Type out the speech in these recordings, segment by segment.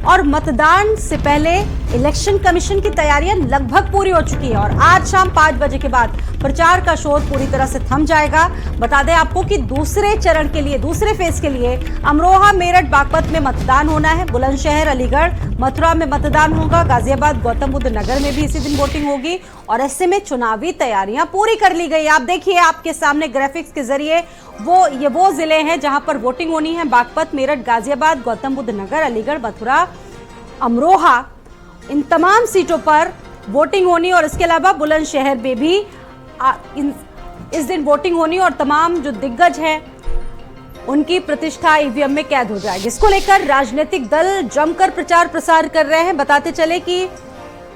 और मतदान से पहले इलेक्शन कमीशन की तैयारियां लगभग पूरी हो चुकी है और आज शाम 5 बजे के बाद प्रचार का शोर पूरी तरह से थम जाएगा। बता दें आपको कि दूसरे चरण के लिए, दूसरे फेज के लिए अमरोहा, मेरठ, बागपत में मतदान होना है। बुलंदशहर, अलीगढ़, मथुरा में मतदान होगा। गाजियाबाद, गौतम बुद्ध नगर में भी इसी दिन वोटिंग होगी और ऐसे में चुनावी तैयारियां पूरी कर ली गई। आप देखिए आपके सामने ग्राफिक्स के जरिए वो जिले हैं जहां पर वोटिंग होनी है। बागपत, मेरठ, गाजियाबाद, गौतम बुद्ध नगर, अलीगढ़, मथुरा, अमरोहा, इन तमाम सीटों पर वोटिंग होनी और इसके अलावा बुलंदशहर में भी इस दिन वोटिंग होनी और तमाम जो दिग्गज हैं उनकी प्रतिष्ठा ईवीएम में कैद हो जाएगी। इसको लेकर राजनीतिक दल जमकर प्रचार प्रसार कर रहे हैं। बताते चले कि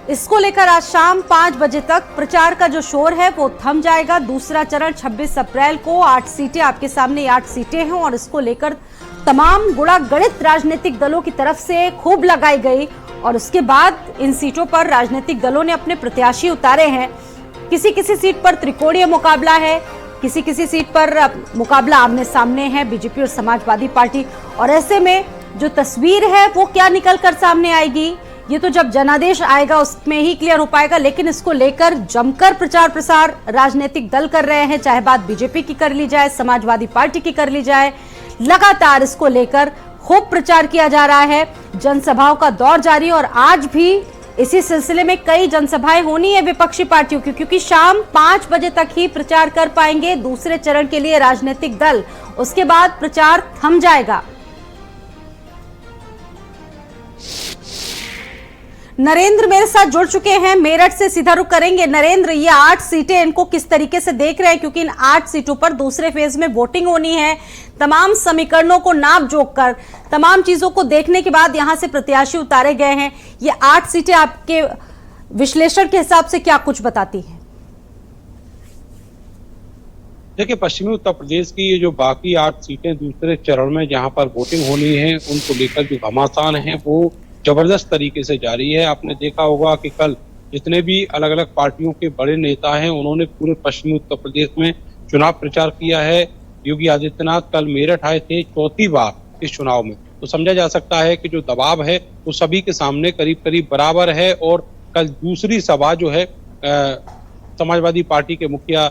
इसको लेकर आज शाम 5 बजे तक प्रचार का जो शोर है वो थम जाएगा। दूसरा चरण 26 अप्रैल को, 8 सीटें आपके सामने, 8 सीटें हैं और इसको लेकर तमाम गुणागणित राजनीतिक दलों की तरफ से खूब लगाई गई और उसके बाद इन सीटों पर राजनीतिक दलों ने अपने प्रत्याशी उतारे हैं। किसी किसी सीट पर त्रिकोणीय मुकाबला है, किसी किसी सीट पर मुकाबला आमने सामने है, बीजेपी और समाजवादी पार्टी। और ऐसे में जो तस्वीर है वो क्या निकल कर सामने आएगी ये तो जब जनादेश आएगा उसमें ही क्लियर हो पाएगा। लेकिन इसको लेकर जमकर प्रचार प्रसार राजनीतिक दल कर रहे हैं, चाहे बात बीजेपी की कर ली जाए, समाजवादी पार्टी की कर ली जाए। लगातार इसको लेकर खूब प्रचार किया जा रहा है। जनसभाओं का दौर जारी और आज भी इसी सिलसिले में कई जनसभाएं होनी है विपक्षी पार्टियों की, क्योंकि शाम 5 बजे तक ही प्रचार कर पाएंगे दूसरे चरण के लिए राजनीतिक दल। उसके बाद प्रचार थम जाएगा। नरेंद्र मेरे साथ जुड़ चुके हैं, मेरठ से सीधा रुख करेंगे। नरेंद्र, ये 8 सीटें इनको किस तरीके से देख रहे हैं, क्योंकि इन 8 सीटों पर दूसरे फेज में वोटिंग होनी है। तमाम समीकरणों को नाप जोक कर, तमाम चीजों को देखने के बाद यहां से प्रत्याशी उतारे गए हैं। ये 8 सीटें आपके विश्लेषण के हिसाब से क्या कुछ बताती हैं? देखिए, पश्चिमी उत्तर प्रदेश की ये जो बाकी 8 सीटें दूसरे चरण में जहां पर वोटिंग होनी है, उनको लेकर जो घमासान है वो जबरदस्त तरीके से जारी है। आपने देखा होगा कि कल जितने भी अलग अलग पार्टियों के बड़े नेता हैं उन्होंने पूरे पश्चिमी उत्तर प्रदेश में चुनाव प्रचार किया है। योगी आदित्यनाथ कल मेरठ आए थे 4थी बार इस चुनाव में, तो समझा जा सकता है कि जो दबाव है वो सभी के सामने करीब करीब बराबर है। और कल दूसरी सभा जो है समाजवादी पार्टी के मुखिया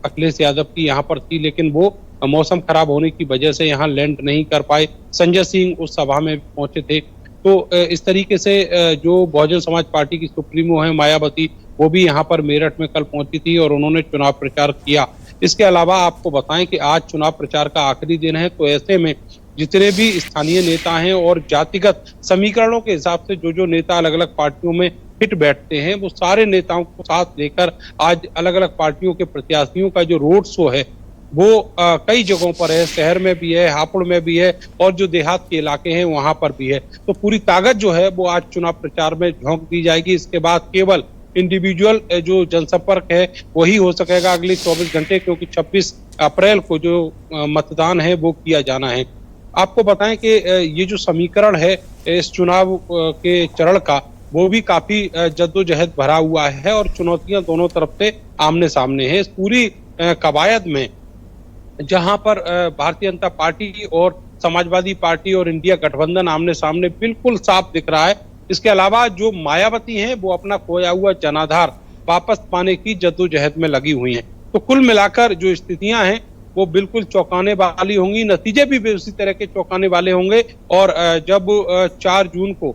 अखिलेश यादव की यहाँ पर थी, लेकिन वो मौसम खराब होने की वजह से यहाँ लैंड नहीं कर पाए। संजय सिंह उस सभा में पहुंचे थे। तो इस तरीके से जो बहुजन समाज पार्टी की सुप्रीमो है मायावती, वो भी यहाँ पर मेरठ में कल पहुंची थी और उन्होंने चुनाव प्रचार किया। इसके अलावा आपको बताएं कि आज चुनाव प्रचार का आखिरी दिन है, तो ऐसे में जितने भी स्थानीय नेता हैं और जातिगत समीकरणों के हिसाब से जो नेता अलग अलग पार्टियों में फिट बैठते हैं, वो सारे नेताओं को साथ लेकर आज अलग अलग पार्टियों के प्रत्याशियों का जो रोड शो है वो कई जगहों पर है। शहर में भी है, हापुड़ में भी है और जो देहात के इलाके हैं वहां पर भी है। तो पूरी ताकत जो है वो आज चुनाव प्रचार में झोंक दी जाएगी। इसके बाद केवल इंडिविजुअल जो जनसंपर्क है वही हो सकेगा अगले 24 घंटे, क्योंकि 26 अप्रैल को जो मतदान है वो किया जाना है। आपको बताएं कि ये जो समीकरण है इस चुनाव के चरण का, वो भी काफी जद्दोजहद भरा हुआ है और चुनौतियां दोनों तरफ से आमने सामने है। इस पूरी कवायद में जहां पर भारतीय जनता पार्टी और समाजवादी पार्टी और इंडिया गठबंधन आमने सामने बिल्कुल साफ दिख रहा है। इसके अलावा जो मायावती हैं वो अपना खोया हुआ जनाधार वापस पाने की जद्दोजहद में लगी हुई हैं। तो कुल मिलाकर जो स्थितियां हैं वो बिल्कुल चौंकाने वाली होंगी, नतीजे भी उसी तरह के चौंकाने वाले होंगे। और जब 4 जून को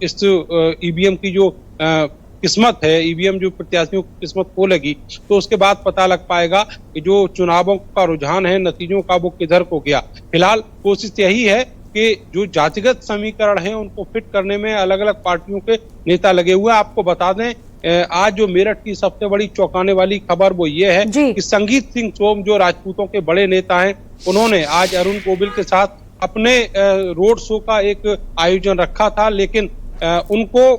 इस ईवीएम की जो किस्मत है, ईवीएम जो प्रत्याशियों की किस्मत खोलेगी, तो उसके बाद पता लग पाएगा कि जो चुनावों का रुझान है, नतीजों का, वो किधर को गया। फिलहाल कोशिश यही है कि जो जातिगत समीकरण है उनको फिट करने में अलग अलग पार्टियों के नेता लगे हुए हैं। आपको बता दें आज जो मेरठ की सबसे बड़ी चौंकाने वाली खबर वो ये है कि संगीत सिंह सोम जो राजपूतों के बड़े नेता हैं, उन्होंने आज अरुण गोविल के साथ अपने रोड शो का एक आयोजन रखा था, लेकिन उनको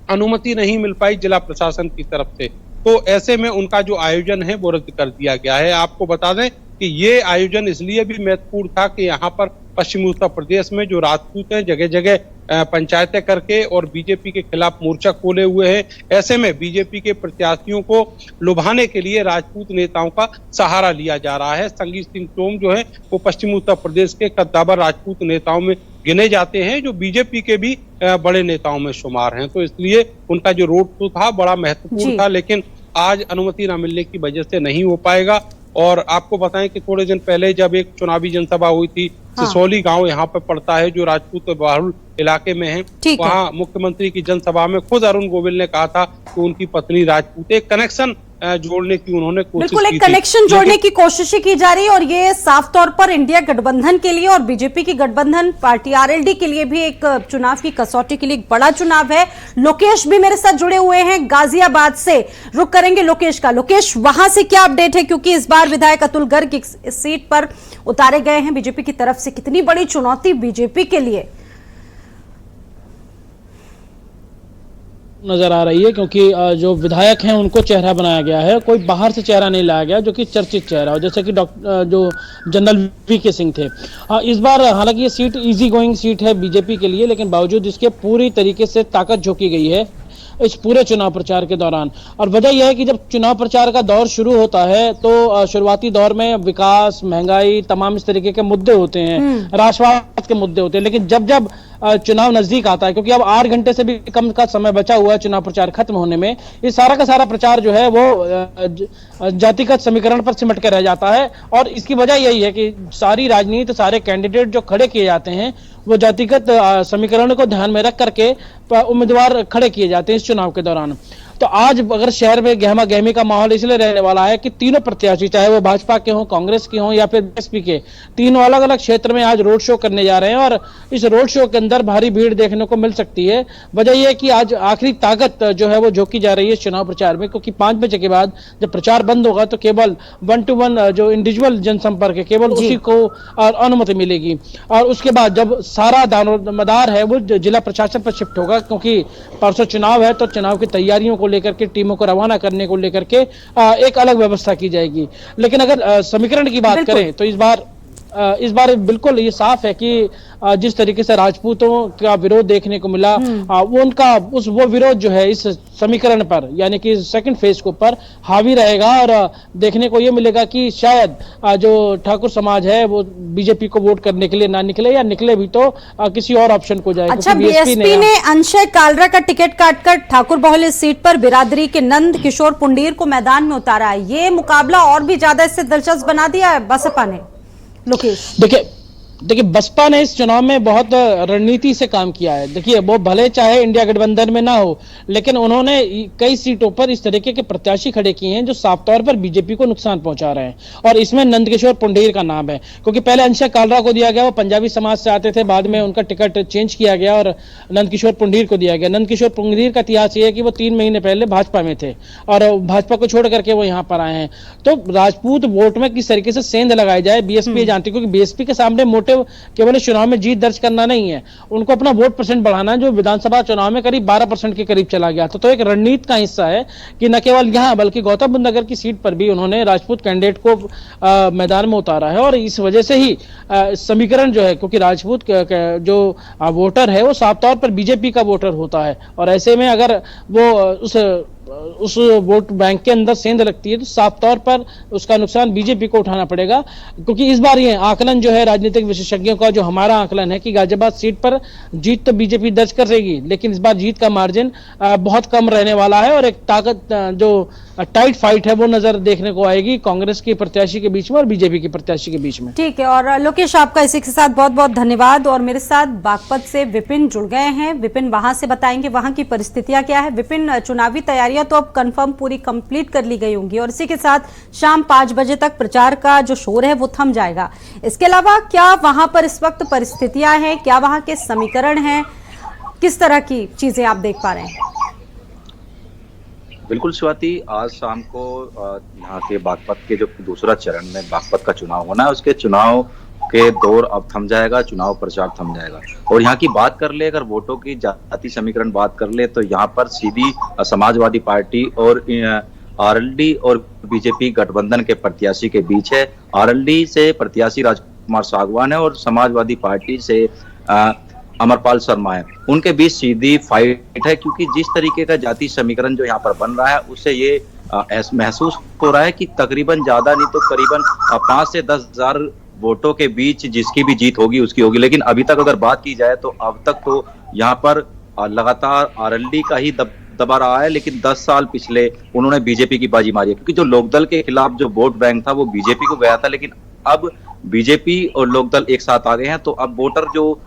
अनुमति नहीं मिल पाई जिला प्रशासन की तरफ से। तो ऐसे में उनका जो आयोजन है वो रद्द कर दिया गया है। आपको बता दें कि ये आयोजन इसलिए भी महत्वपूर्ण था कि यहाँ पर पश्चिमी उत्तर प्रदेश में जो राजपूत हैं जगह जगह पंचायतें करके और बीजेपी के खिलाफ मोर्चा खोले हुए हैं। ऐसे में बीजेपी के प्रत्याशियों को लुभाने के लिए राजपूत नेताओं का सहारा लिया जा रहा है। संगीत सिंह सोम जो है वो पश्चिमी उत्तर प्रदेश के कद्दावर राजपूत नेताओं में गिने जाते हैं, जो बीजेपी के भी बड़े नेताओं में शुमार हैं। तो इसलिए उनका जो रोड शो था बड़ा महत्वपूर्ण था, लेकिन आज अनुमति न मिलने की वजह से नहीं हो पाएगा। और आपको बताएं कि थोड़े दिन पहले जब एक चुनावी जनसभा हुई थी, सिसोली गांव यहाँ पे पड़ता है जो राजपूत बहुल इलाके में है, वहाँ मुख्यमंत्री की जनसभा में खुद अरुण गोविल ने कहा था कि उनकी पत्नी राजपूत, एक कनेक्शन जोड़ने की उन्होंने कोशिश की, बिल्कुल एक कनेक्शन जोड़ने की कोशिश की जा रही है। और ये साफ तौर पर इंडिया गठबंधन के लिए और बीजेपी की गठबंधन पार्टी आरएलडी के लिए भी एक चुनाव की कसौटी के लिए एक बड़ा चुनाव है। लोकेश भी मेरे साथ जुड़े हुए हैं गाजियाबाद से, रुक करेंगे लोकेश का। लोकेश, वहां से क्या अपडेट है, क्योंकि इस बार विधायक अतुल गर्ग इस सीट पर उतारे गए हैं बीजेपी की तरफ से, कितनी बड़ी चुनौती बीजेपी के लिए नजर आ रही है, क्योंकि जो विधायक हैं उनको चेहरा बनाया गया है, कोई बाहर से चेहरा नहीं लाया गया जो कि चर्चित चेहरा हो, जैसे कि जो जनरल वीके सिंह थे। इस बार हालांकि ये सीट इजी गोइंग सीट है बीजेपी के लिए, लेकिन बावजूद इसके पूरी तरीके से ताकत झोंकी गई है इस पूरे चुनाव प्रचार के दौरान। और वजह यह है कि जब चुनाव प्रचार का दौर शुरू होता है तो शुरुआती दौर में विकास, महंगाई, तमाम इस तरीके के मुद्दे होते हैं, राष्ट्रवाद के मुद्दे होते हैं। लेकिन जब जब चुनाव नजदीक आता है, क्योंकि अब 8 घंटे से भी कम का समय बचा हुआ है चुनाव प्रचार खत्म होने में, ये सारा का सारा प्रचार जो है वो जातिगत समीकरण पर सिमट कर रह जाता है। और इसकी वजह यही है कि सारी राजनीति, सारे कैंडिडेट जो खड़े किए जाते हैं वो जातिगत समीकरण को ध्यान में रख करके उम्मीदवार खड़े किए जाते हैं इस चुनाव के दौरान। तो आज अगर शहर में गहमा गहमी का माहौल इसलिए रहने वाला है कि तीनों प्रत्याशी, चाहे वो भाजपा के हों, कांग्रेस के हों या फिर बीएसपी के, तीनों अलग अलग क्षेत्र में आज रोड शो करने जा रहे हैं। और इस रोड शो के अंदर भारी भीड़ देखने को मिल सकती है। वजह यह है कि आज आखिरी ताकत जो है वो झोंकी जा रही है इस चुनाव प्रचार में, क्योंकि 5 बजे के बाद जब प्रचार बंद होगा तो केवल 1-to-1 जो इंडिविजुअल जनसंपर्क है केवल उसी को अनुमति मिलेगी। और उसके बाद जब सारा दारोमदार है वो जिला प्रशासन पर शिफ्ट होगा, क्योंकि परसों चुनाव है तो चुनाव की तैयारियों को लेकर के, टीमों को रवाना करने को लेकर के एक अलग व्यवस्था की जाएगी। लेकिन अगर समीकरण की बात करें तो इस बार बिल्कुल ये साफ है कि जिस तरीके से राजपूतों का विरोध देखने को मिला, वो विरोध जो है इस समीकरण पर, यानी कि सेकंड फेज के ऊपर हावी रहेगा। और देखने को ये मिलेगा कि शायद जो ठाकुर समाज है वो बीजेपी को वोट करने के लिए ना निकले, या निकले भी तो किसी और ऑप्शन को जाए। अच्छा, बीएसपी ने अंशय कालरा का टिकट काटकर ठाकुर बहुल इस सीट पर बिरादरी के नंद किशोर पुंडीर को मैदान में उतारा है। ये मुकाबला और भी ज्यादा इससे दिलचस्प बना दिया है बसपा ने। लोकेश, देखिए बसपा ने इस चुनाव में बहुत रणनीति से काम किया है। देखिए वो भले चाहे इंडिया गठबंधन में ना हो, लेकिन उन्होंने कई सीटों पर इस तरीके के प्रत्याशी खड़े किए हैं जो साफ तौर पर बीजेपी को नुकसान पहुंचा रहे हैं। और इसमें नंदकिशोर पुंडीर का नाम है, क्योंकि पहले अंशय कालरा को दिया गया, वो पंजाबी समाज से आते थे, बाद में उनका टिकट चेंज किया गया और नंदकिशोर पुंडीर को दिया गया। नंदकिशोर पुंडीर का इतिहास ये है कि वो 3 महीने पहले भाजपा में थे और भाजपा को छोड़ करके वो यहाँ पर आए हैं। तो राजपूत वोट में किस तरीके से सेंध लगाई जाए बीएसपी जानती है, क्योंकि बीएसपी के सामने मोटिव केवल इस चुनाव में जीत दर्ज करना नहीं है, उनको अपना वोट परसेंट बढ़ाना है, जो विधानसभा चुनाव में करीब 12% के करीब चला गया था। तो एक रणनीति का हिस्सा है कि न केवल यहाँ बल्कि गौतम बुद्ध नगर की सीट पर भी उन्होंने राजपूत कैंडिडेट को मैदान में उतारा है। और इस वजह से ही समीकरण जो है, क्योंकि राजपूत जो वोटर है वो साफ तौर पर बीजेपी का वोटर होता है, और ऐसे में अगर वो उस वोट बैंक के अंदर सेंध लगती है तो साफ तौर पर उसका नुकसान बीजेपी को उठाना पड़ेगा। क्योंकि इस बार ये आकलन जो है राजनीतिक विशेषज्ञों का, जो हमारा आकलन है कि गाजियाबाद सीट पर जीत तो बीजेपी दर्ज कर रहेगी, लेकिन इस बार जीत का मार्जिन बहुत कम रहने वाला है और एक ताकत जो टाइट फाइट है वो नजर देखने को आएगी कांग्रेस की प्रत्याशी के बीच में और बीजेपी की प्रत्याशी के बीच में। ठीक है, और लोकेश आपका इसी के साथ बहुत बहुत धन्यवाद। और मेरे साथ बागपत से विपिन जुड़ गए हैं। विपिन वहां से बताएंगे वहां की परिस्थितियां क्या है। विपिन, चुनावी तैयारियां तो अब कंफर्म पूरी कंप्लीट कर ली गई होंगी और इसी के साथ शाम 5 बजे तक प्रचार का जो शोर है वो थम जाएगा। इसके अलावा क्या वहां पर इस वक्त परिस्थितियां हैं, क्या वहां के समीकरण हैं, किस तरह की चीजें आप देख पा रहे हैं? बिल्कुल स्वाति, आज शाम को यहाँ के बागपत के जो दूसरा चरण में बागपत का चुनाव होना है, उसके चुनाव के दौर अब थम जाएगा, चुनाव प्रचार थम जाएगा। और यहाँ की बात कर ले, अगर वोटों की जाति समीकरण बात कर ले, तो यहाँ पर सीधी समाजवादी पार्टी और आरएलडी और बीजेपी गठबंधन के प्रत्याशी के बीच है। आरएलडी से प्रत्याशी राजकुमार सागवान है और समाजवादी पार्टी से अमरपाल शर्मा है। उनके बीच सीधी फाइट है, क्योंकि जिस तरीके का जाति समीकरण जो यहाँ पर बन रहा है उससे ये महसूस हो रहा है कि तकरीबन ज्यादा नहीं तो करीबन 5 से 10 हजार वोटों के बीच जिसकी भी जीत होगी उसकी होगी। लेकिन अभी तक अगर बात की जाए तो अब तक तो यहाँ पर लगातार आरएलडी का ही दबा रहा है, लेकिन 10 साल पिछले उन्होंने बीजेपी की बाजी मारी है, क्योंकि जो लोकदल के खिलाफ जो वोट बैंक था वो बीजेपी को गया था, लेकिन अब बीजेपी और लोकदल एक साथ आ गए हैं। तो अब वोटर जो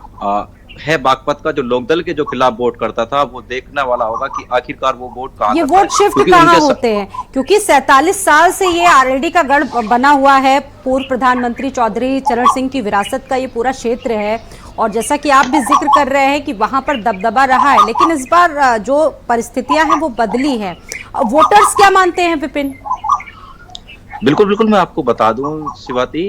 है बागपत का, जो लोकदल के जो खिलाफ वोट करता था, वो देखने वाला होगा कि आखिरकार वो वोट कहां, ये वोट शिफ्ट कहां होते हैं, क्योंकि 47 साल से ये आरएलडी का गढ़ बना हुआ है। पूर्व प्रधानमंत्री चौधरी चरण सिंह की विरासत का ये पूरा क्षेत्र है, और जैसा कि आप भी जिक्र कर रहे हैं कि वहां पर दबदबा रहा है, लेकिन इस बार जो परिस्थितियां हैं वो बदली है। वोटर्स क्या मानते हैं विपिन? बिल्कुल बिल्कुल, मैं आपको बता दूं शिवाती,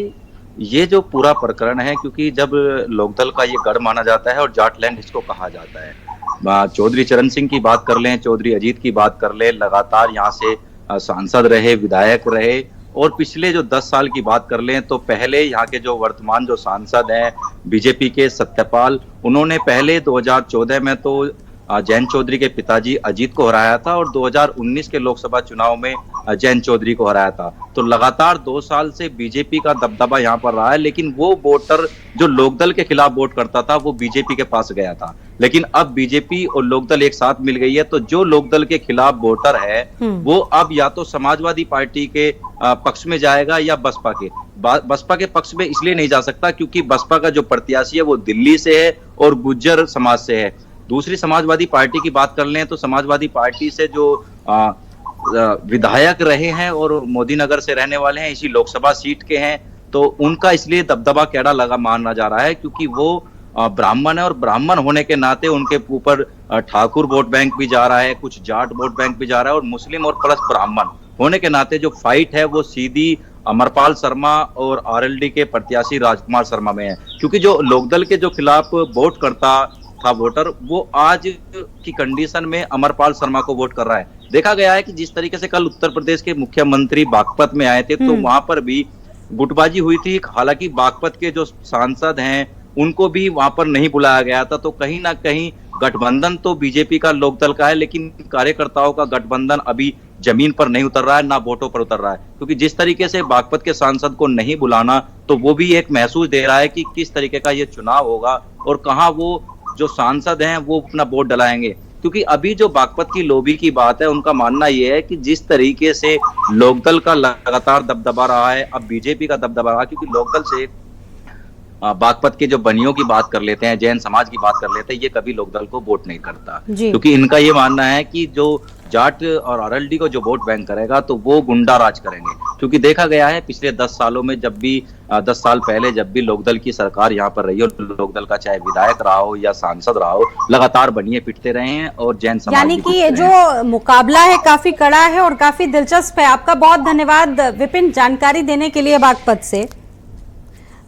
ये जो पूरा प्रकरण है, क्योंकि जब लोकदल का ये गढ़ माना जाता है और जाटलैंड इसको कहा जाता है। चौधरी चरण सिंह की बात कर लें, चौधरी अजीत की बात कर लें, लगातार यहाँ से सांसद रहे, विधायक रहे, और पिछले जो 10 साल की बात कर लें तो पहले यहाँ के जो वर्तमान जो सांसद हैं बीजेपी के सत्यपाल, उन्होंने पहले 2014 में तो जयंत चौधरी के पिताजी अजीत को हराया था, और 2019 के लोकसभा चुनाव में जयंत चौधरी को हराया था। तो लगातार 2 साल से बीजेपी का दबदबा यहाँ पर रहा है, लेकिन वो वोटर जो लोकदल के खिलाफ वोट करता था वो बीजेपी के पास गया था। लेकिन अब बीजेपी और लोकदल एक साथ मिल गई है, तो जो लोकदल के खिलाफ वोटर है वो अब या तो समाजवादी पार्टी के पक्ष में जाएगा या बसपा के पक्ष में इसलिए नहीं जा सकता क्योंकि बसपा का जो प्रत्याशी है वो दिल्ली से है और गुज्जर समाज से है। दूसरी समाजवादी पार्टी की बात कर लें तो समाजवादी पार्टी से जो विधायक रहे हैं और मोदी नगर से रहने वाले हैं, इसी लोकसभा सीट के हैं, तो उनका इसलिए दबदबा कैडा लगा माना जा रहा है क्योंकि वो ब्राह्मण है, और ब्राह्मण होने के नाते उनके ऊपर ठाकुर वोट बैंक भी जा रहा है, कुछ जाट वोट बैंक भी जा रहा है, और मुस्लिम और प्लस ब्राह्मण होने के नाते जो फाइट है वो सीधी अमरपाल शर्मा और आरएलडी के प्रत्याशी राजकुमार शर्मा में है। क्योंकि जो लोकदल के जो खिलाफ वोट करता था वोटर, वो आज की कंडीशन में अमरपाल शर्मा को वोट कर रहा है। देखा गया है कि जिस तरीके से कल उत्तर प्रदेश के मुख्यमंत्री बागपत में आए थे तो वहां पर भी गुटबाजी हुई थी। हालांकि बागपत के जो सांसद हैं उनको भी वहां पर नहीं बुलाया गया था, तो कहीं ना कहीं गठबंधन तो बीजेपी का लोकदल का है, लेकिन कार्यकर्ताओं का गठबंधन अभी जमीन पर नहीं उतर रहा है, ना वोटों पर उतर रहा है। क्योंकि जिस तरीके से बागपत के सांसद को नहीं बुलाना, तो वो भी एक महसूस दे रहा है कि किस तरीके का ये चुनाव होगा और कहाँ वो जो सांसद हैं वो अपना वोट डलाएंगे। क्योंकि अभी जो बागपत की लॉबी की बात है, उनका मानना यह है कि जिस तरीके से लोकदल का लगातार दबदबा रहा है, अब बीजेपी का दबदबा रहा है, क्योंकि लोकदल से बागपत के जो बनियों की बात कर लेते हैं, जैन समाज की बात कर लेते हैं, ये कभी लोकदल को वोट नहीं करता, क्योंकि इनका ये मानना है कि जो जाट और आरएलडी को जो वोट बैंक करेगा तो वो गुंडा राज करेंगे। क्योंकि देखा गया है पिछले 10 सालों में, जब भी 10 साल पहले जब भी लोकदल की सरकार यहाँ पर रही हो, लोकदल का चाहे विधायक रहा हो या सांसद रहा हो, लगातार बनिए पिटते रहे हैं और जैन समाज, यानी कि ये जो मुकाबला है काफी कड़ा है और काफी दिलचस्प है। आपका बहुत धन्यवाद विपिन जानकारी देने के लिए बागपत से।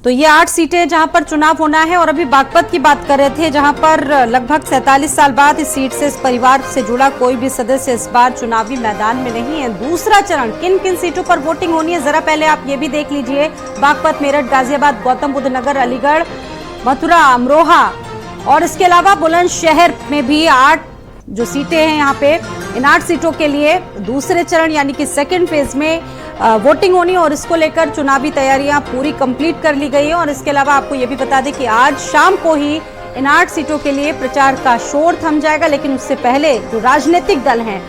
तो ये 8 सीटें जहां पर चुनाव होना है, और अभी बागपत की बात कर रहे थे जहां पर लगभग 47 साल बाद इस सीट से, इस परिवार से जुड़ा कोई भी सदस्य इस बार चुनावी मैदान में नहीं है। दूसरा चरण किन किन सीटों पर वोटिंग होनी है, जरा पहले आप ये भी देख लीजिए। बागपत, मेरठ, गाजियाबाद, गौतम बुद्ध नगर, अलीगढ़, मथुरा, अमरोहा और इसके अलावा बुलंदशहर में भी 8 जो सीटें हैं यहाँ पे, इन 8 सीटों के लिए दूसरे चरण यानी कि सेकेंड फेज में वोटिंग होनी, और इसको लेकर चुनावी तैयारियां पूरी कंप्लीट कर ली गई है। और इसके अलावा आपको ये भी बता दें कि आज शाम को ही इन 8 सीटों के लिए प्रचार का शोर थम जाएगा, लेकिन उससे पहले जो राजनीतिक दल हैं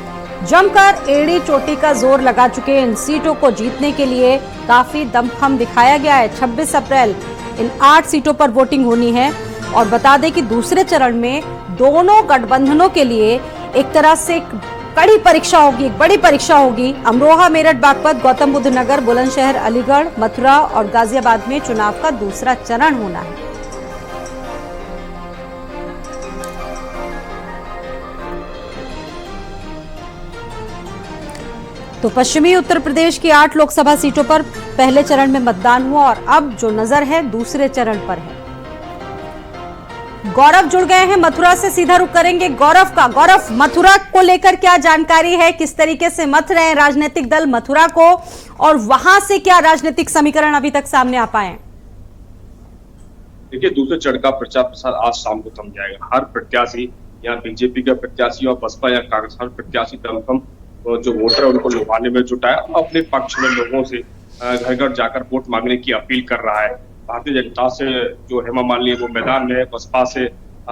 जमकर एड़ी चोटी का जोर लगा चुके हैं। इन सीटों को जीतने के लिए काफी दमखम दिखाया गया है। 26 अप्रैल इन 8 सीटों पर वोटिंग होनी है, और बता दें कि दूसरे चरण में दोनों गठबंधनों के लिए एक तरह से एक कड़ी परीक्षा होगी, एक बड़ी परीक्षा होगी। अमरोहा, मेरठ, बागपत, गौतम बुद्ध नगर, बुलंदशहर, अलीगढ़, मथुरा और गाजियाबाद में चुनाव का दूसरा चरण होना है। तो पश्चिमी उत्तर प्रदेश की 8 लोकसभा सीटों पर पहले चरण में मतदान हुआ, और अब जो नजर है दूसरे चरण पर है। गौरव जुड़ गए हैं मथुरा से, सीधा रुख करेंगे गौरव का। गौरव, मथुरा को लेकर क्या जानकारी है, किस तरीके से मथ रहे हैं राजनीतिक दल मथुरा को, और वहां से क्या राजनीतिक समीकरण अभी तक सामने आ पाए? देखिए, दूसरे चरण का प्रचार प्रसार आज शाम को थम जाएगा। हर प्रत्याशी, यहाँ बीजेपी का प्रत्याशी और बसपा या कांग्रेस, हर प्रत्याशी दमखम जो वोटर है उनको लुभाने में जुटा है, अपने पक्ष में लोगों से घर घर जाकर वोट मांगने की अपील कर रहा है। भारतीय जनता से जो हेमा मालिनी वो मैदान में है, बसपा से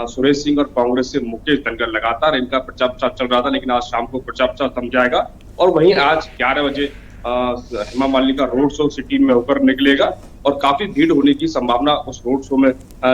सुरेश सिंह और कांग्रेस से मुकेश धनगर लगातार इनका प्रचार प्रसार चल रहा था, लेकिन आज शाम को प्रचार प्रसार थम जाएगा। और वहीं आज 11 बजे हेमा मालिनी का रोड शो सिटी में होकर निकलेगा और काफी भीड़ होने की संभावना उस रोड शो में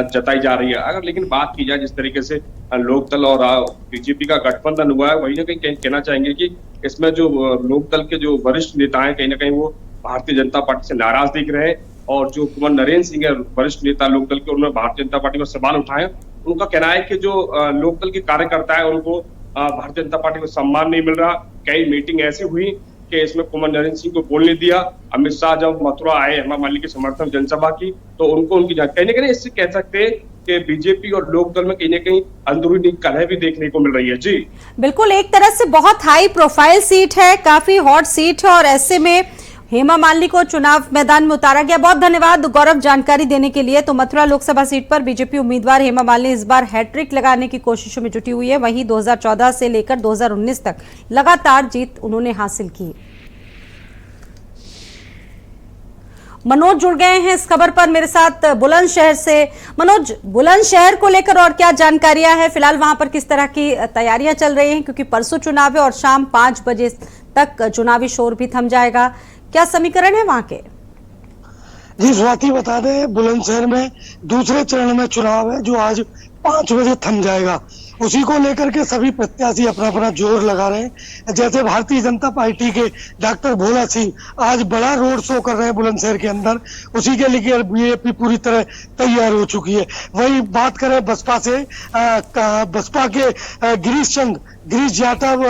जताई जा रही है। अगर लेकिन बात की जाए जिस तरीके से लोकदल और बीजेपी का गठबंधन हुआ है, वही ना कहीं कहना चाहेंगे कि इसमें जो लोकदल के जो वरिष्ठ नेता हैं कहीं ना कहीं वो भारतीय जनता पार्टी से नाराज दिख रहे हैं। और जो कुमार नरेंद्र सिंह है, वरिष्ठ नेता लोकदल के, उन्होंने भारतीय जनता पार्टी पर सवाल उठाए। उनका कहना है कि जो लोकदल के कार्यकर्ता है उनको भारतीय जनता पार्टी को सम्मान नहीं मिल रहा। कई मीटिंग ऐसी हुई कि इसमें कुमार नरेंद्र सिंह को बोलने दिया। अमित शाह जब मथुरा आए हेमा मालिनी के समर्थन जनसभा की तो उनको उनकी कहीं ना कहीं इससे कह सकते हैं कि बीजेपी और लोकदल में कहीं ना कहीं अंदरूनी कलह भी देखने को मिल रही है। जी बिल्कुल, एक तरह से बहुत हाई प्रोफाइल सीट है, काफी हॉट सीट है और ऐसे में हेमा मालिनी को चुनाव मैदान में उतारा गया। बहुत धन्यवाद गौरव जानकारी देने के लिए। तो मथुरा लोकसभा सीट पर बीजेपी उम्मीदवार हेमा मालिनी इस बार हैट्रिक लगाने की कोशिशों में जुटी हुई है। वहीं 2014 से लेकर 2019 तक लगातार जीत उन्होंने हासिल की। मनोज जुड़ गए हैं इस खबर पर मेरे साथ बुलंदशहर से। मनोज, बुलंदशहर को लेकर और क्या जानकारियां हैं? फिलहाल वहां पर किस तरह की तैयारियां चल रही हैं, क्योंकि परसों चुनाव है और शाम 5 बजे तक चुनावी शोर भी थम जाएगा। क्या समीकरण है वहां के? जी स्वाति, बता दें बुलंदशहर में दूसरे चरण में चुनाव है जो आज 5 बजे थम जाएगा। उसी को लेकर के सभी प्रत्याशी अपना अपना जोर लगा रहे हैं। जैसे भारतीय जनता पार्टी के डॉक्टर भोला सिंह आज बड़ा रोड शो कर रहे हैं बुलंदशहर के अंदर, उसी के लिए बीजेपी पूरी तरह तैयार हो चुकी है। वही बात करें बसपा से, बसपा के गिरीश जाटव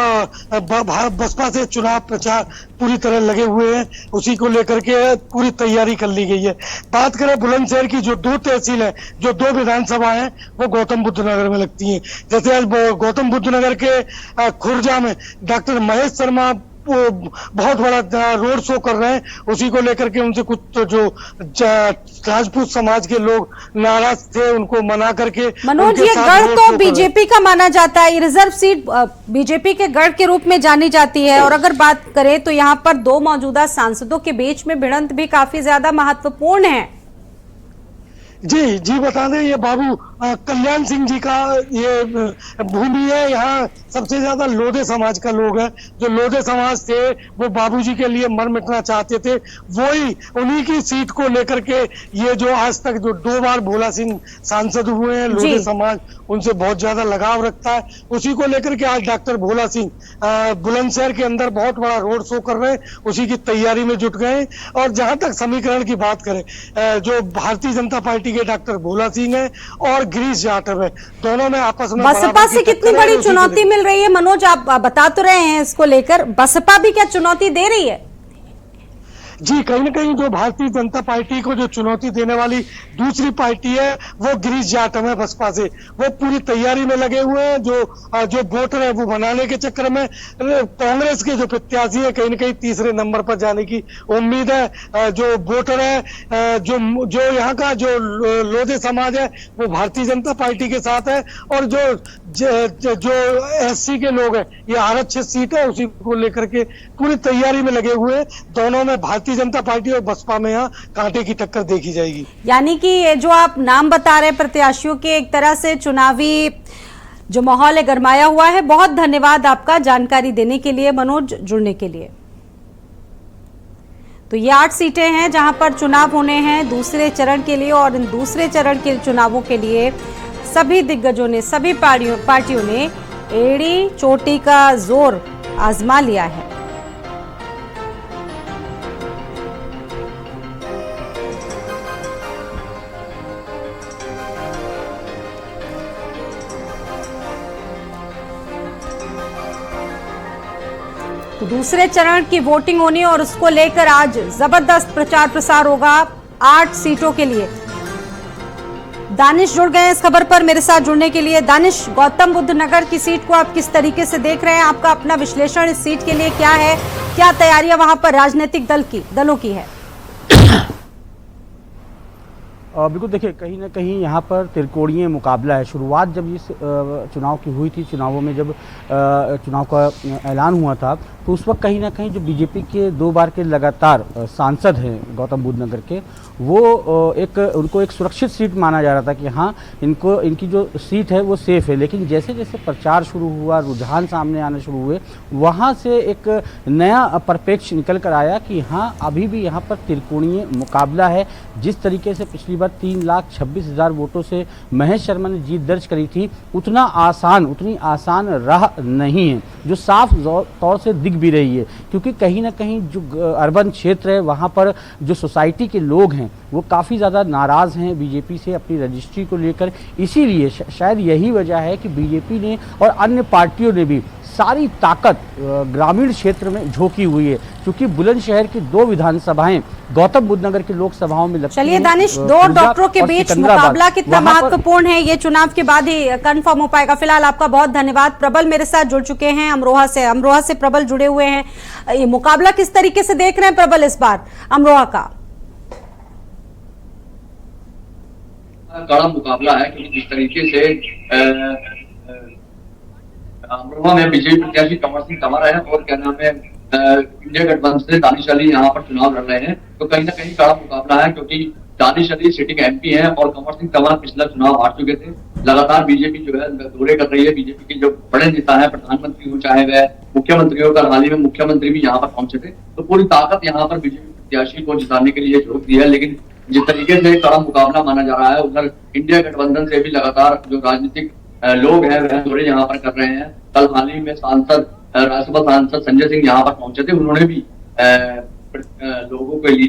बसपा से चुनाव प्रचार पूरी तरह लगे हुए हैं, उसी को लेकर के पूरी तैयारी कर ली गई है। बात करें बुलंदशहर की, जो 2 तहसील है, जो 2 विधानसभा है, वो गौतम बुद्ध नगर में लगती हैं। जैसे आज गौतम बुद्ध नगर के खुर्जा में डॉक्टर महेश शर्मा वो बहुत बड़ा रोड शो कर रहे हैं, उसी को लेकर के उनसे कुछ तो जो राजपूत समाज के लोग नाराज थे उनको मना करके। मनोज, ये गढ़ तो बीजेपी का माना जाता है, रिजर्व सीट बीजेपी के गढ़ के रूप में जानी जाती है। और अगर बात करें तो यहाँ पर 2 मौजूदा सांसदों के बीच में भिड़ंत भी काफी ज्यादा महत्वपूर्ण है। जी बता दें, ये बाबू कल्याण सिंह जी का ये भूमि है। यहाँ सबसे ज्यादा लोधे समाज का लोग है। जो लोधे समाज थे वो बाबूजी के लिए मर मिटना चाहते थे, वही उन्हीं की सीट को लेकर के ये जो आज तक जो 2 बार भोला सिंह सांसद हुए हैं, लोधे समाज उनसे बहुत ज्यादा लगाव रखता है। उसी को लेकर के आज डॉक्टर भोला सिंह बुलंदशहर के अंदर बहुत बड़ा रोड शो कर रहे हैं, उसी की तैयारी में जुट गए। और जहां तक समीकरण की बात करें, जो भारतीय जनता पार्टी के डॉक्टर भोला सिंह है और गिरीश जाटव है, दोनों में आपस में बसपा से कितनी बड़ी चुनौती मिल रही है? मनोज, आप बता तो रहे हैं इसको लेकर, बसपा भी क्या चुनौती दे रही है? जी, कहीं ना कहीं जो भारतीय जनता पार्टी को जो चुनौती देने वाली दूसरी पार्टी है वो गिरीश जाटव है बसपा से। वो पूरी तैयारी में लगे हुए हैं। जो वोटर है वो बनाने के चक्कर में कांग्रेस के जो प्रत्याशी है कहीं ना कहीं तीसरे नंबर पर जाने की उम्मीद है। जो वोटर है, जो यहाँ का जो लोधे समाज है वो भारतीय जनता पार्टी के साथ है। और जो SC के लोग हैं, ये आरक्षित सीट है, उसी को लेकर के पूरी तैयारी में लगे हुए हैं। दोनों में भारतीय जनता पार्टी और बसपा में यहाँ कांटे की टक्कर देखी जाएगी। यानी कि ये जो आप नाम बता रहे प्रत्याशियों के, एक तरह से चुनावी जो माहौल है गरमाया हुआ है। बहुत धन्यवाद आपका जानकारी देने के लिए, मनोज, जुड़ने के लिए। तो ये 8 सीटें हैं जहां पर चुनाव होने हैं दूसरे चरण के लिए, और इन दूसरे चरण के चुनावों के लिए सभी दिग्गजों ने, सभी पार्टियों ने एड़ी चोटी का जोर आजमा लिया है। दूसरे चरण की वोटिंग होनी और उसको लेकर आज जबरदस्त प्रचार प्रसार होगा 8 सीटों के लिए। दानिश जुड़ गए इस खबर पर मेरे साथ जुड़ने के लिए। दानिश, गौतम बुद्ध नगर की सीट को आप किस तरीके से देख रहे हैं? आपका अपना विश्लेषण इस सीट के लिए क्या है? क्या तैयारियां वहां पर राजनीतिक दलों की है? बिल्कुल, देखिए कहीं ना कहीं यहाँ पर त्रिकोणीय मुकाबला है। शुरुआत जब इस चुनाव की हुई थी, चुनावों में जब चुनाव का ऐलान हुआ था, तो उस वक्त कहीं ना कहीं जो बीजेपी के 2 बार के लगातार सांसद हैं गौतम बुद्ध नगर के, वो उनको एक सुरक्षित सीट माना जा रहा था कि हाँ इनकी जो सीट है वो सेफ है। लेकिन जैसे जैसे प्रचार शुरू हुआ, रुझान सामने आने शुरू हुए, वहाँ से एक नया परिप्रेक्ष्य निकल कर आया कि हाँ अभी भी यहाँ पर त्रिकोणीय मुकाबला है। जिस तरीके से पिछली बार 3,26,000 वोटों से महेश शर्मा ने जीत दर्ज करी थी, उतनी आसान राह नहीं है, जो साफ तौर से दिख भी रही है। क्योंकि कहीं ना कहीं जो अर्बन क्षेत्र है, वहाँ पर जो सोसाइटी के लोग हैं वो काफ़ी ज़्यादा नाराज़ हैं बीजेपी से अपनी रजिस्ट्री को लेकर। इसीलिए शायद यही वजह है कि बीजेपी ने और अन्य पार्टियों ने भी सारी ताकत ग्रामीण क्षेत्र में झोंकी हुई है। क्योंकि बुलंदशहर की 2 विधानसभाएं गौतम बुद्ध नगर के लोकसभाओं में लगती हैं। चलिए दानिश, 2 डॉक्टरों के बीच मुकाबला कितना महत्वपूर्ण है, ये चुनाव के बाद ही कंफर्म हो पाएगा। फिलहाल आपका बहुत धन्यवाद। प्रबल मेरे साथ जुड़ चुके हैं अमरोहा से प्रबल जुड़े हुए हैं। ये मुकाबला किस तरीके से देख रहे हैं प्रबल इस बार अमरोहा का? कड़ा मुकाबला है, क्योंकि जिस तरीके से अमरोहा में बीजेपी प्रत्याशी कंवर सिंह तंवर है और क्या नाम है इंडिया गठबंधन से दानिश अली यहाँ पर चुनाव लड़ रहे हैं, तो कहीं ना कहीं कड़ा मुकाबला है। क्योंकि दानिश अली सिटिंग एमपी हैं और कंवर सिंह तंवर पिछला चुनाव हार चुके थे। लगातार बीजेपी जो है दौरे कर रही है। बीजेपी के जो बड़े नेता है, प्रधानमंत्री हो चाहे वह मुख्यमंत्री हो, कल हाल ही में मुख्यमंत्री भी यहाँ पर पहुंचे थे, तो पूरी ताकत यहाँ पर बीजेपी प्रत्याशी को जिताने के लिए झोंक दी है। लेकिन जिस तरीके से कड़ा मुकाबला माना जा रहा है, उधर इंडिया गठबंधन से भी लगातार जो राजनीतिक लोग हैं वह दौरे यहाँ पर कर रहे हैं। कल हाल ही में राज्यसभा सांसद संजय सिंह यहाँ पर पहुंचे थे, उन्होंने भी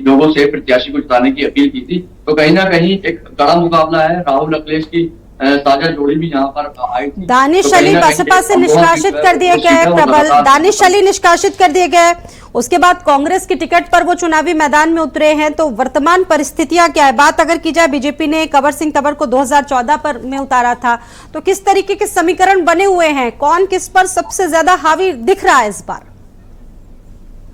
लोगों से प्रत्याशी को जिताने की अपील की थी। तो कहीं ना कहीं एक कड़ा मुकाबला है। राहुल अखिलेश की साझा जोड़ी भी यहाँ पर आई थी। दानिश अली बसपा से निष्कासित कर दिए गए। प्रबल, दानिश अली निष्कासित कर दिए गए, उसके बाद कांग्रेस की टिकट पर वो चुनावी मैदान में उतरे हैं। तो वर्तमान परिस्थितियां क्या है? बात अगर की जाए, बीजेपी ने कंवर सिंह तंवर को 2014 में उतारा था, तो किस तरीके के समीकरण बने हुए हैं? कौन किस पर सबसे ज्यादा हावी दिख रहा है इस बार?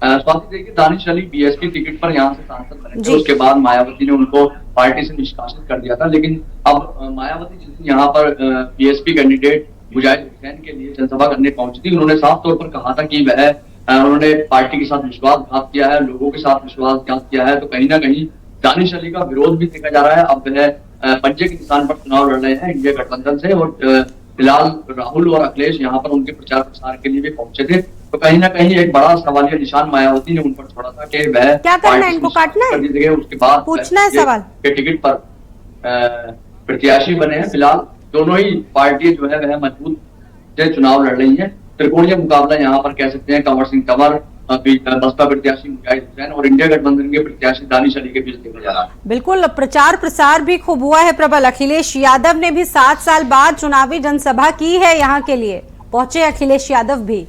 स्वाति, देखिए दानिश अली बीएसपी टिकट पर यहाँ से सांसद बने थे, उसके बाद मायावती ने उनको पार्टी से निष्कासित कर दिया था। लेकिन अब मायावती जिस दिन यहाँ पर बीएसपी कैंडिडेट मुजाहिद हुसैन के लिए जनसभा करने पहुंची थी, उन्होंने साफ तौर पर कहा था कि वह उन्होंने पार्टी के साथ विश्वासघात किया है, लोगों के साथ विश्वासघात किया है। तो कहीं ना कहीं दानिश अली का विरोध भी देखा जा रहा है। अब वह पंजे के निशान पर चुनाव लड़ रहे हैं इंडिया गठबंधन से, और फिलहाल राहुल और अखिलेश यहाँ पर उनके प्रचार प्रसार के लिए भी पहुंचे थे। तो कहीं ना कहीं एक बड़ा सवालिया निशान मायावती ने उन पर छोड़ा था कि वह क्या करना है, इनको काटना है, उसके बाद पूछना है सवाल के टिकट पर प्रत्याशी बने हैं। फिलहाल दोनों ही पार्टियां जो है वह मजबूत से चुनाव लड़ रही है। त्रिकोणीय मुकाबला यहाँ पर कह सकते हैं कंवर सिंह तंवर, बसपा प्रत्याशी मुजाहिद हुसैन और इंडिया गठबंधन के प्रत्याशी दानिश अली के बीच देखा जा रहा है। बिल्कुल, प्रचार प्रसार भी खूब हुआ है प्रबल। अखिलेश यादव ने भी 7 साल बाद चुनावी जनसभा की है, यहाँ के लिए पहुंचे अखिलेश यादव भी।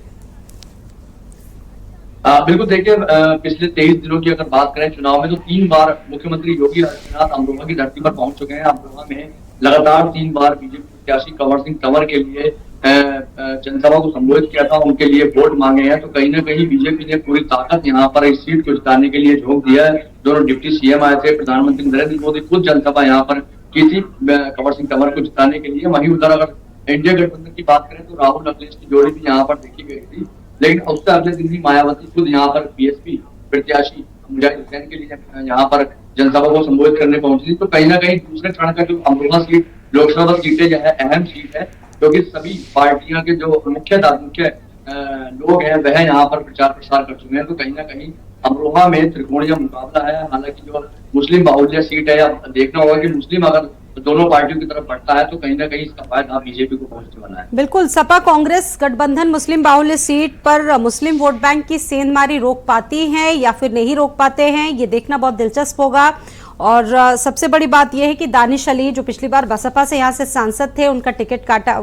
बिल्कुल, देखिए पिछले 23 दिनों की अगर बात करें चुनाव में, तो 3 बार मुख्यमंत्री योगी आदित्यनाथ अमरोहा की धरती पर पहुंच चुके हैं। अमरोहा में लगातार 3 बार बीजेपी प्रत्याशी कंवर सिंह तंवर के लिए जनसभा को संबोधित किया था, उनके लिए वोट मांगे हैं। तो कहीं ना कहीं बीजेपी ने पूरी ताकत यहाँ पर इस सीट को जिताने के लिए झोंक दिया है। दोनों डिप्टी सीएम आए थे, प्रधानमंत्री नरेंद्र मोदी खुद जनसभा यहाँ पर की थी कंवर सिंह तंवर को जिताने के लिए। वहीं उधर अगर इंडिया गठबंधन की बात करें तो राहुल अखिलेश की जोड़ी भी यहाँ पर देखी गई थी। लेकिन उससे अगले दिन ही मायावती खुद यहाँ पर बीएसपी प्रत्याशी मुजाहिद हुसैन के लिए यहाँ पर जनसभा को संबोधित करने पहुंची थी। तो कहीं ना कहीं दूसरे चरण का जो अमरोहा सीट लोकसभा सीटें जो है अहम सीट है, क्योंकि सभी पार्टियां के जो मुख्य लोग हैं वह यहाँ पर प्रचार प्रसार कर चुके हैं। तो कहीं ना कहीं अमरोहा में त्रिकोणीय मुकाबला है। हालांकि जो मुस्लिम बाहुल्य सीट है, अब देखना होगा कि मुस्लिम अगर दोनों पार्टियों की तरफ बढ़ता है तो कहीं ना कहीं इसका फायदा बीजेपी को पहुंचने वाला है। बिल्कुल, सपा कांग्रेस गठबंधन मुस्लिम बाहुल्य सीट पर मुस्लिम वोट बैंक की सेंधमारी रोक पाती है या फिर नहीं रोक पाते हैं, ये देखना बहुत दिलचस्प होगा। और सबसे बड़ी बात यह है कि दानिश अली जो पिछली बार बसपा से यहाँ से सांसद थे, उनका टिकट काटा,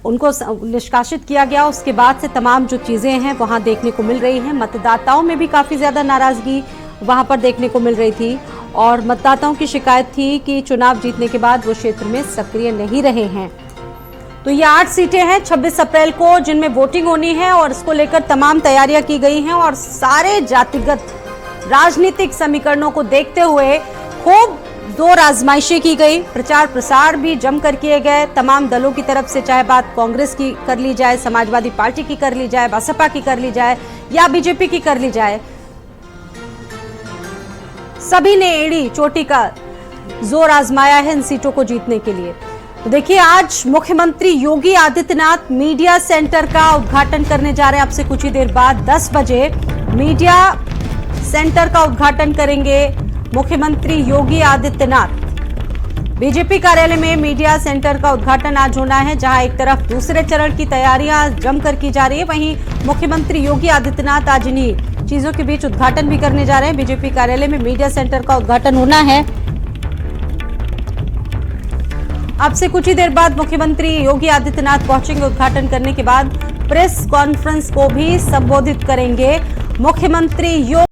उनको निष्कासित किया गया। उसके बाद से तमाम जो चीजें हैं वहां देखने को मिल रही हैं। मतदाताओं में भी काफी ज्यादा नाराजगी वहां पर देखने को मिल रही थी और मतदाताओं की शिकायत थी कि चुनाव जीतने के बाद वो क्षेत्र में सक्रिय नहीं रहे हैं। तो ये 8 सीटें हैं 26 अप्रैल को जिनमें वोटिंग होनी है और इसको लेकर तमाम तैयारियां की गई हैं और सारे जातिगत राजनीतिक समीकरणों को देखते हुए खूब जोर आजमाइशी की गई, प्रचार प्रसार भी जमकर किए गए तमाम दलों की तरफ से, चाहे बात कांग्रेस की कर ली जाए, समाजवादी पार्टी की कर ली जाए, बसपा की कर ली जाए या बीजेपी की कर ली जाए, सभी ने एड़ी चोटी का जोर आजमाया है इन सीटों को जीतने के लिए। तो देखिए, आज मुख्यमंत्री योगी आदित्यनाथ मीडिया सेंटर का उद्घाटन करने जा रहे हैं। आपसे कुछ ही देर बाद 10 बजे मीडिया सेंटर का उद्घाटन करेंगे मुख्यमंत्री योगी आदित्यनाथ। बीजेपी कार्यालय में मीडिया सेंटर का उद्घाटन आज होना है, जहां एक तरफ दूसरे चरण की तैयारियां जमकर की जा रही है, वहीं मुख्यमंत्री योगी आदित्यनाथ आज इन्हीं चीजों के बीच उद्घाटन भी करने जा रहे हैं। बीजेपी कार्यालय में मीडिया सेंटर का उद्घाटन होना है। आपसे कुछ ही देर बाद मुख्यमंत्री योगी आदित्यनाथ पहुंचेंगे। उद्घाटन करने के बाद प्रेस कॉन्फ्रेंस को भी संबोधित करेंगे मुख्यमंत्री योगी।